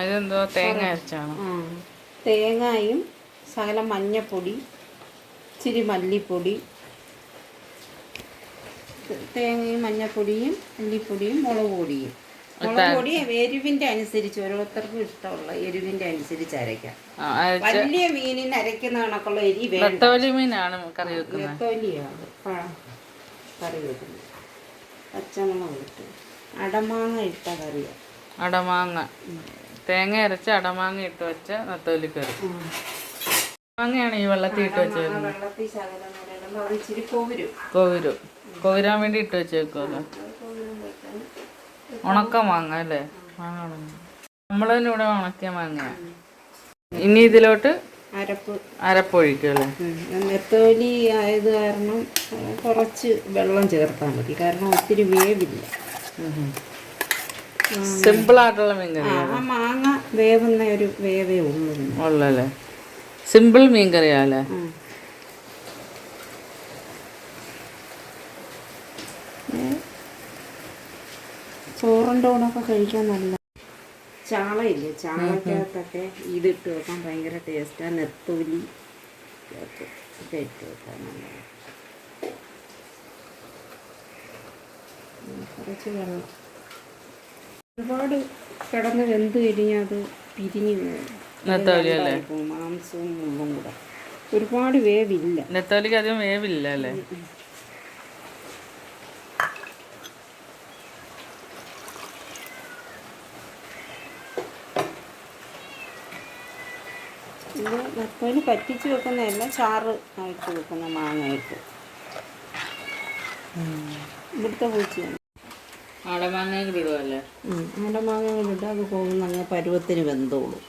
ഇതെന്തോ തേങ്ങ അരച്ചാണ്. തേങ്ങയും ശകലം മഞ്ഞപ്പൊടി, ഇച്ചിരി മല്ലിപ്പൊടി, തേങ്ങയും മഞ്ഞപ്പൊടിയും മല്ലിപ്പൊടിയും മുളക് പൊടിയും. മുളക് പൊടി എരിവിൻ്റെ അനുസരിച്ച് ഓരോരുത്തർക്കും ഇഷ്ടമുള്ള എരിവിൻ്റെ അനുസരിച്ച് അരയ്ക്കാം. വലിയ മീനിന് അരയ്ക്കുന്ന കണക്കുള്ള എരി വേണം. നെത്തോലി മീനാണ് കറി വെക്കുന്നത്. നെത്തോലിയാണ് കറി വെക്കുന്നത്. പച്ചമുളക് ഇട്ട് അടമാങ്ങ ഇട്ട കറിയാണ്. അടമാങ്ങ തേങ്ങ അരച്ച് അടമാങ്ങ ഇട്ട് വെച്ച നെത്തോലി കറി. മാങ്ങയാണ് ഈ വെള്ളത്തിൽ ഇട്ട് വെച്ചേക്കുന്നത്. വെള്ളത്തിൽ ശകലം നേരം അത് ഇച്ചിരി കൊവിരാൻ വേണ്ടി ഇട്ട് വെച്ചേക്കുമല്ലോ. ഉണക്ക മാങ്ങ അല്ലേ? മാങ്ങ നമ്മൾ തന്നെ ഇവിടെ ഉണക്കിയ മാങ്ങയാണ്. ഇനി ഇതിലോട്ട് അരപ്പൊഴിക്കും അല്ലേ? നെത്തോലി ആയത് കാരണം കുറച്ച് വെള്ളം ചേർത്താൽ മതി, കാരണം ഒത്തിരി വേവില്ല. സിമ്പിൾ ആയിട്ടുള്ള മീൻകറി. ആ മാങ്ങ വേവുന്ന ഒരു വേവേ ഉള്ളല്ലേ? സിമ്പിൾ മീൻകറിയാല്ലേ? ചോറിൻ്റെ കൂടെ കഴിക്കാൻ നല്ല ചാളയില്ലേ, ചാളക്കകത്തൊക്കെ ഇതിട്ട് വെക്കാൻ ഭയങ്കര ടേസ്റ്റാണ്. നെത്തോലി ഒക്കെ ഇട്ട് വെക്കാൻ നല്ലതാണ്. കുറച്ച് വെള്ളം ഒരുപാട് കിടന്ന് വെന്ത് കഴിഞ്ഞാൽ അത് പിരിഞ്ഞ് പോകും. മാംസവും മുള്ളും കൂടെ ഒരുപാട് വേവില്ല. നെത്തോലിക്ക് അധികം വേവില്ല അല്ലേ? നെത്തോലി പറ്റിച്ച് വെക്കുന്നതെല്ലാം ചാറ് ആയിട്ട് വെക്കുന്ന മാങ്ങയിട്ട് ഇവിടുത്തെ പൂച്ചയാണ്. അടമാങ്ങ ഇടുമല്ലേ? അടമാങ്ങ ഇട്ട് അത് പോകുന്ന പരുവത്തിന് വെന്തോളൂ.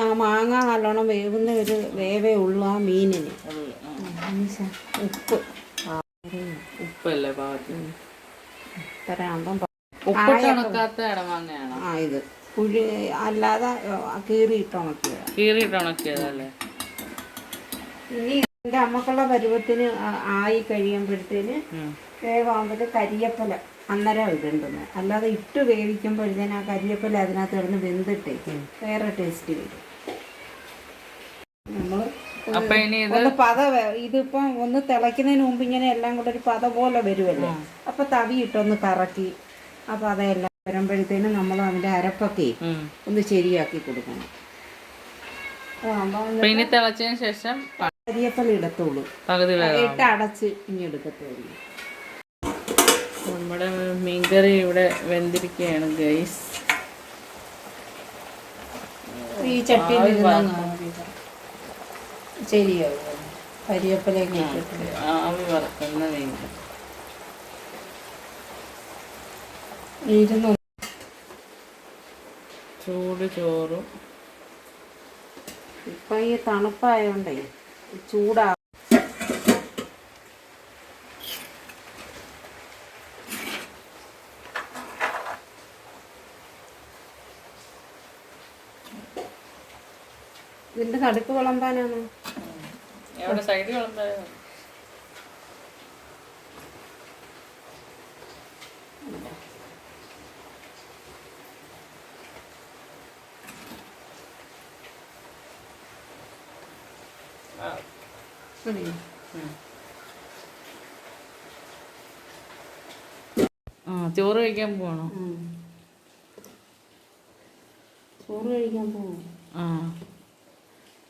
ആ മാങ്ങ നല്ലോണം വേവുന്ന ഒരു വേവേ ഉള്ളു ആ മീനിന്. ഉപ്പല്ലേ പാകത്തിന്? ഇത് പുഴി അല്ലാതെ കീറിയിട്ട് ഉണക്കിയതല്ലേ? ഇനി എൻ്റെ അമ്മക്കുള്ള പരുവത്തിന് ആയി കഴിയുമ്പോഴത്തേന് വേവാകുമ്പോൾ കരിയപ്പല അന്നേരം ഇടേണ്ടുന്നത്. അല്ലാതെ ഇട്ട് വേവിക്കുമ്പോഴത്തേന് ആ കരിയപ്പല അതിനകത്ത് കിടന്ന് വെന്തിട്ടേ വേറെ ടേസ്റ്റ് വരും. നമ്മൾ ഇതിപ്പം ഒന്ന് തിളയ്ക്കുന്നതിന് മുമ്പ് ഇങ്ങനെ എല്ലാം കൂടെ ഒരു പത പോലെ വരുമല്ലേ? അപ്പം തവി ഇട്ടൊന്ന് കറക്കി ആ പതയെല്ലാം വരുമ്പോഴത്തേനും നമ്മൾ അതിൻ്റെ അരപ്പൊക്കെ ഒന്ന് ശരിയാക്കി കൊടുക്കണം. തിളച്ചതിന് ശേഷം കരിയപ്പല ഇടത്തുള്ളൂ, ഇട്ട് അടച്ച് ഇനി എടുക്കത്തുള്ളൂ. നമ്മുടെ മീൻകറി ഇവിടെ വെന്തിരിക്കുകയാണ് ഗൈസ്. ഈ ചട്ടിയിൽ ശരിയാവും. കരിയപ്പലേക്ക് ആവി വറക്കുന്ന മീൻകറി ചൂട് ചോറും. ഇപ്പം ഈ തണുപ്പായോണ്ടേ ചൂടാ. ഇതിന്റെ നടുക്ക് വിളമ്പാനാണ്. സൈഡ് വിളമ്പാനാണ്. ചോറ് കഴിക്കാൻ പോകണോ? ചോറ് കഴിക്കാൻ പോകും.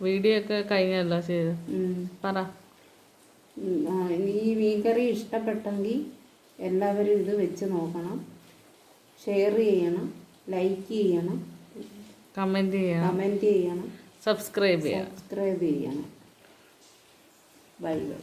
വീഡിയോ ഒക്കെ കഴിഞ്ഞല്ലോ ചെയ്ത് പറ. ഈ മീൻകറി ഇഷ്ടപ്പെട്ടെങ്കിൽ എല്ലാവരും ഇത് വെച്ച് നോക്കണം, ഷെയർ ചെയ്യണം, ലൈക്ക് ചെയ്യണം, കമൻറ്റ് ചെയ്യണം, സബ്സ്ക്രൈബ് ചെയ്യണം. Bye bye.